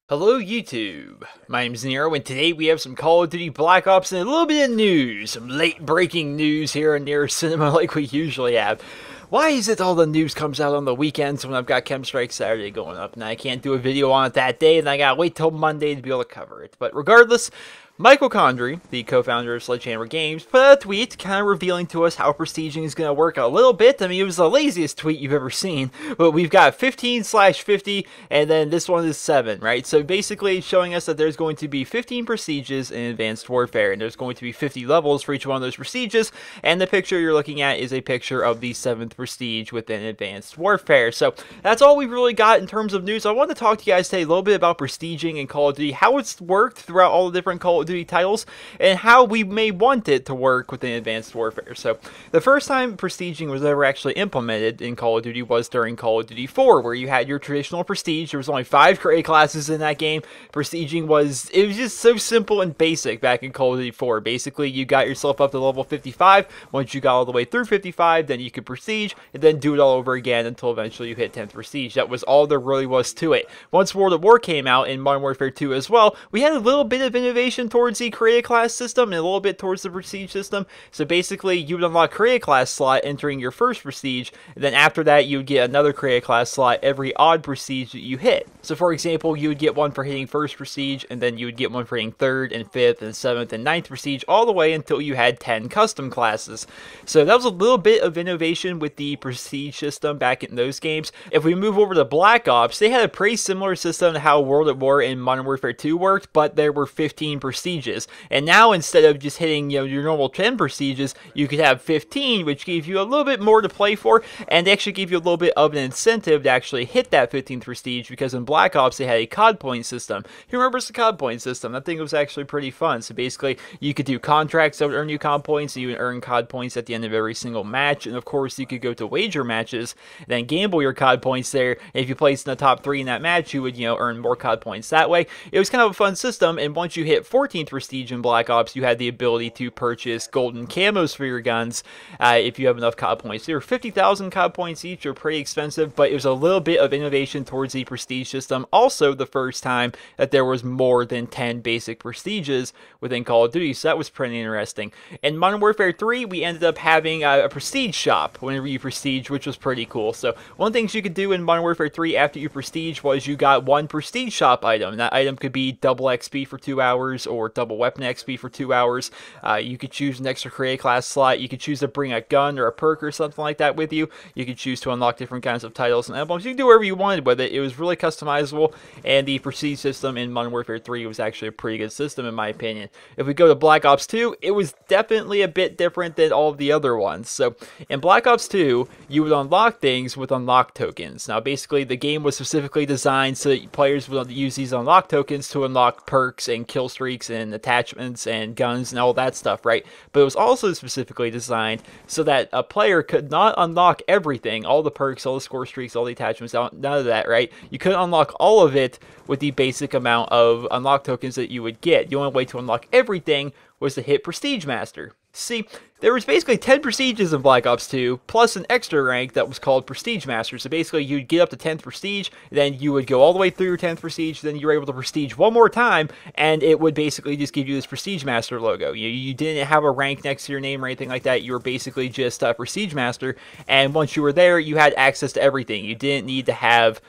Hello YouTube, my name is Nero, and today we have some Call of Duty Black Ops and a little bit of news, some late breaking news here on NerosCinema like we usually have. Why is it all the news comes out on the weekends when I've got Chem Strike Saturday going up, and I can't do a video on it that day, and I gotta wait till Monday to be able to cover it. But regardless, Michael Condrey, the co-founder of Sledgehammer Games, put out a tweet kind of revealing to us how prestiging is going to work a little bit. I mean, it was the laziest tweet you've ever seen, but we've got 15/50, and then this one is 7, right? So basically showing us that there's going to be 15 prestiges in Advanced Warfare, and there's going to be 50 levels for each one of those prestiges, and the picture you're looking at is a picture of the 7th prestige within Advanced Warfare. So that's all we've really got in terms of news. I want to talk to you guys today a little bit about prestiging in Call of Duty, how it's worked throughout all the different Call of Duty titles, and how we may want it to work within Advanced Warfare. So the first time prestiging was ever actually implemented in Call of Duty was during Call of Duty 4, where you had your traditional prestige. There was only 5 career classes in that game. Prestiging was just so simple and basic back in Call of Duty 4. Basically, you got yourself up to level 55. Once you got all the way through 55, then you could prestige, and then do it all over again until eventually you hit 10th prestige. That was all there really was to it. Once World at War came out in Modern Warfare 2 as well, we had a little bit of innovation towards the creative class system and a little bit towards the prestige system. So basically, you would unlock creative class slot entering your first prestige, and then after that, you would get another creative class slot every odd prestige that you hit. So for example, you would get one for hitting first prestige, and then you would get one for hitting 3rd and 5th and 7th and 9th prestige, all the way until you had 10 custom classes. So that was a little bit of innovation with the prestige system back in those games. If we move over to Black Ops, they had a pretty similar system to how World at War and Modern Warfare 2 worked, but there were 15 prestiges. And now instead of just hitting, your normal 10 prestiges, you could have 15, which gave you a little bit more to play for, and they actually gave you a little bit of an incentive to actually hit that 15th prestige, because in Black Ops they had a COD point system. Who remembers the COD point system? I think it was actually pretty fun. So basically, you could do contracts that would earn you COD points, and you would earn COD points at the end of every single match, and of course you could go to wager matches, then gamble your COD points there, and if you placed in the top 3 in that match, you would, earn more COD points that way. It was kind of a fun system, and once you hit 14th prestige in Black Ops, you had the ability to purchase golden camos for your guns if you have enough COD points. They were 50,000 COD points each. They're pretty expensive, but it was a little bit of innovation towards the prestige system. Also, the first time that there was more than 10 basic prestiges within Call of Duty, so that was pretty interesting. In Modern Warfare 3, we ended up having a prestige shop whenever you prestige, which was pretty cool. So one of the things you could do in Modern Warfare 3 after you prestige was you got one prestige shop item. That item could be double XP for 2 hours or double weapon XP for 2 hours. You could choose an extra creative class slot. You could choose to bring a gun or a perk or something like that with you. You could choose to unlock different kinds of titles and emblems. You could do whatever you wanted with it. It was really customizable, and the prestige system in Modern Warfare 3 was actually a pretty good system in my opinion. If we go to Black Ops 2, it was definitely a bit different than all of the other ones. So in Black Ops 2, you would unlock things with unlock tokens. Now basically, the game was specifically designed so that players would use these unlock tokens to unlock perks and kill streaks and attachments and guns and all that stuff, right? But it was also specifically designed so that a player could not unlock everything, all the perks, all the score streaks, all the attachments, none of that, right? You couldn't unlock all of it with the basic amount of unlock tokens that you would get. The only way to unlock everything was to hit Prestige Master. See, there was basically 10 prestiges in Black Ops 2, plus an extra rank that was called Prestige Master. So basically, you'd get up to 10th prestige, then you would go all the way through your 10th prestige, then you were able to prestige one more time, and it would basically just give you this Prestige Master logo. You didn't have a rank next to your name or anything like that. You were basically just a Prestige Master, and once you were there, you had access to everything. You didn't need to have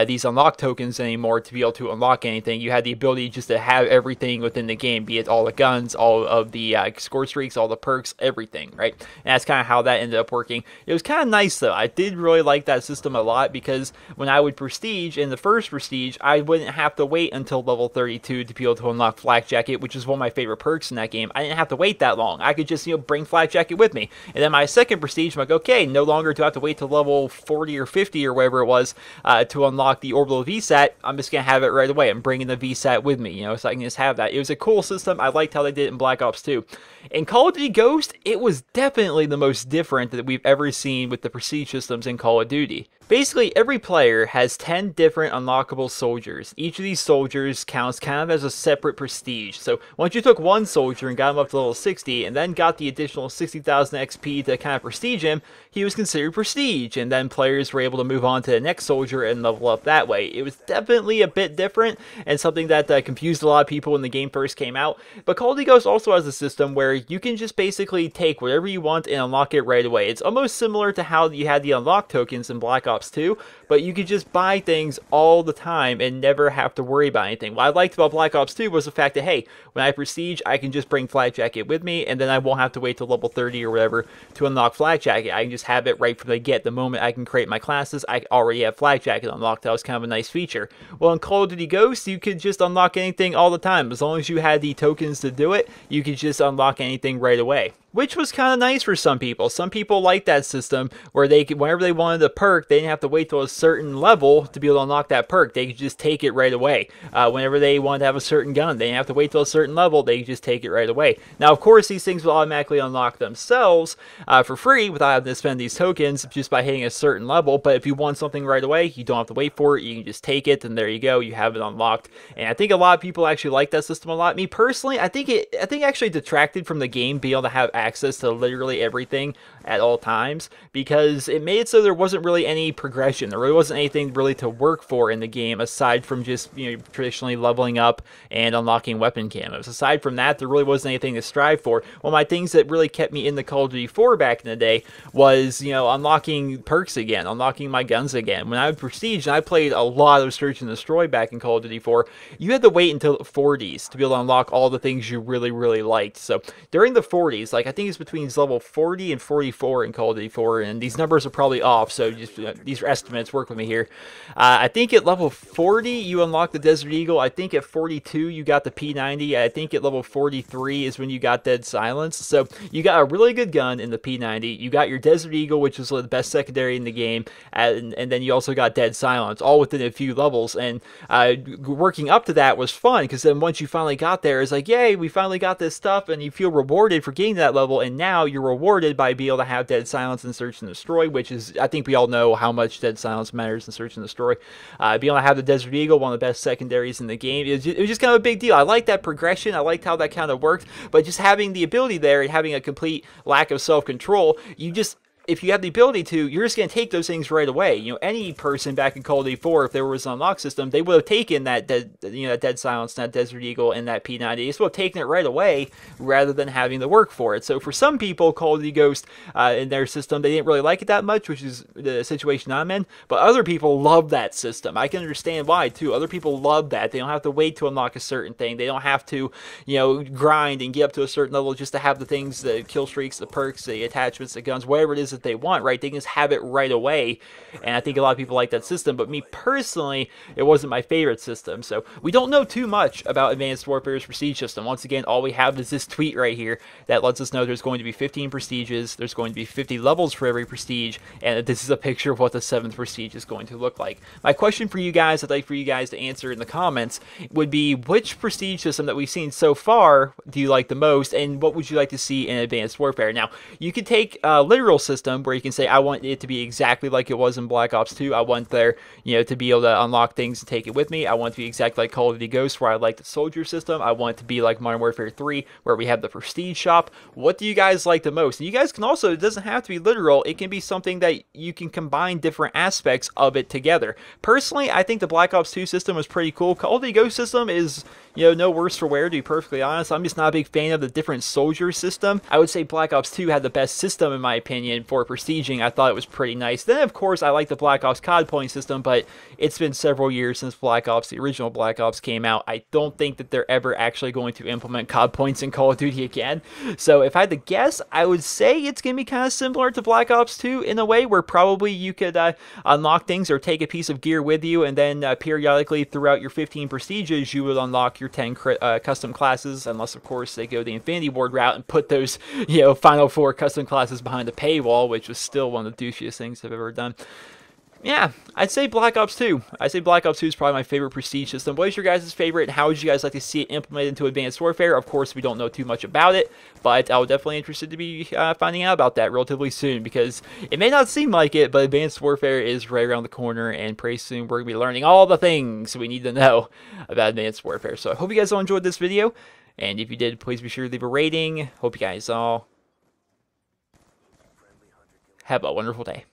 these unlock tokens anymore to be able to unlock anything. You had the ability just to have everything within the game, be it all the guns, all of the score streaks, all the perks, everything, right? And that's kind of how that ended up working. It was kind of nice, though. I did really like that system a lot, because when I would prestige in the first prestige, I wouldn't have to wait until level 32 to be able to unlock Flak Jacket, which is one of my favorite perks in that game. I didn't have to wait that long. I could just, bring Flak Jacket with me. And then my second prestige, I'm like, okay, no longer do I have to wait till level 40 or 50 or whatever it was to unlock the Orbital VSAT. I'm just going to have it right away. I'm bringing the VSAT with me, so I can just have that. It was a cool system. I liked how they did it in Black Ops 2. In Call of Duty Ghost, it was definitely the most different that we've ever seen with the prestige systems in Call of Duty. Basically, every player has 10 different unlockable soldiers. Each of these soldiers counts kind of as a separate prestige. So once you took one soldier and got him up to level 60, and then got the additional 60,000 XP to kind of prestige him, he was considered prestige. And then players were able to move on to the next soldier and level up that way. It was definitely a bit different, and something that confused a lot of people when the game first came out. But Call of Duty Ghosts also has a system where you can just basically take whatever you want and unlock it right away. It's almost similar to how you had the unlock tokens in Black Ops 2, but you could just buy things all the time and never have to worry about anything. What I liked about Black Ops 2 was the fact that, hey, when I prestige, I can just bring Flak Jacket with me, and then I won't have to wait till level 30 or whatever to unlock Flak Jacket. I can just have it right from the get. The moment I can create my classes, I already have Flak Jacket unlocked. That was kind of a nice feature. Well, in Call of Duty Ghosts, you could just unlock anything all the time. As long as you had the tokens to do it, you could just unlock anything right away, which was kind of nice for some people. Some people liked that system where they could, whenever they wanted a perk, they didn't have to wait till a certain level to be able to unlock that perk. They could just take it right away. Whenever they wanted to have a certain gun, they didn't have to wait till a certain level. They could just take it right away. Now, of course, these things will automatically unlock themselves for free without having to spend these tokens just by hitting a certain level. But if you want something right away, you don't have to wait for it. You can just take it, and there you go. You have it unlocked. And I think a lot of people actually like that system a lot. Me personally, I think it actually detracted from the game being able to have access to literally everything at all times, because it made it so there wasn't really any progression. There really wasn't anything really to work for in the game aside from just, you know, traditionally leveling up and unlocking weapon camos. Aside from that, there really wasn't anything to strive for. One of my things that really kept me in the Call of Duty 4 back in the day was, you know, unlocking perks again, unlocking my guns again. When I would prestige, and I played a lot of Search and Destroy back in Call of Duty 4, you had to wait until the 40s to be able to unlock all the things you really, really liked. So during the 40s, like I think it's between level 40 and 44 in Call of Duty 4, and these numbers are probably off, so just these are estimates, work with me here. I think at level 40 you unlock the Desert Eagle. I think at 42 you got the P90. I think at level 43 is when you got Dead Silence. So you got a really good gun in the P90. You got your Desert Eagle, which is the best secondary in the game, and then you also got Dead Silence, all within a few levels. And working up to that was fun, because then once you finally got there, it's like, yay, we finally got this stuff, and you feel rewarded for getting that level. And now you're rewarded by being able to have Dead Silence and Search and Destroy, which is, I think we all know how much Dead Silence matters in Search and Destroy. Being able to have the Desert Eagle, one of the best secondaries in the game, it was just kind of a big deal. I liked that progression. I liked how that kind of worked, but just having the ability there and having a complete lack of self-control, if you have the ability to, you're just going to take those things right away. You know, any person back in Call of Duty 4, if there was an unlock system, they would have taken that Dead Silence, that Desert Eagle, and that P90. They just would have taken it right away rather than having to work for it. So for some people, Call of Duty Ghost in their system, they didn't really like it that much, which is the situation I'm in. But other people love that system. I can understand why too. Other people love that. They don't have to wait to unlock a certain thing. They don't have to, you know, grind and get up to a certain level just to have the things, the kill streaks, the perks, the attachments, the guns, whatever it is that they want, right? They can just have it right away, and I think a lot of people like that system, but me personally, it wasn't my favorite system. So we don't know too much about Advanced Warfare's prestige system. Once again, all we have is this tweet right here that lets us know there's going to be 15 prestiges, there's going to be 50 levels for every prestige, and this is a picture of what the 7th prestige is going to look like. My question for you guys, I'd like for you guys to answer in the comments, would be which prestige system that we've seen so far do you like the most, and what would you like to see in Advanced Warfare? Now, you could take a literal system where you can say, I want it to be exactly like it was in Black Ops 2. I want there, you know, to be able to unlock things and take it with me. I want it to be exactly like Call of Duty Ghosts, where I like the soldier system. I want it to be like Modern Warfare 3, where we have the prestige shop. What do you guys like the most? And you guys can also, it doesn't have to be literal. It can be something that you can combine different aspects of it together. Personally, I think the Black Ops 2 system was pretty cool. Call of Duty Ghost system is, you know, no worse for wear, to be perfectly honest. I'm just not a big fan of the different soldier system. I would say Black Ops 2 had the best system, in my opinion, for prestiging. I thought it was pretty nice. Then, of course, I like the Black Ops COD point system, but it's been several years since Black Ops, the original Black Ops, came out. I don't think that they're ever actually going to implement COD points in Call of Duty again. So if I had to guess, I would say it's going to be kind of similar to Black Ops 2 in a way where probably you could unlock things or take a piece of gear with you, and then periodically throughout your 15 prestiges, you would unlock your 10 custom classes, unless, of course, they go the Infinity Ward route and put those, you know, final 4 custom classes behind a paywall, which was still one of the douchiest things I've ever done. Yeah, I'd say Black Ops 2. I'd say Black Ops 2 is probably my favorite prestige system. What is your guys' favorite? How would you guys like to see it implemented into Advanced Warfare? Of course, we don't know too much about it, but I would definitely interested to be finding out about that relatively soon, because it may not seem like it, but Advanced Warfare is right around the corner, and pretty soon we're going to be learning all the things we need to know about Advanced Warfare. So I hope you guys all enjoyed this video, and if you did, please be sure to leave a rating. Hope you guys all have a wonderful day.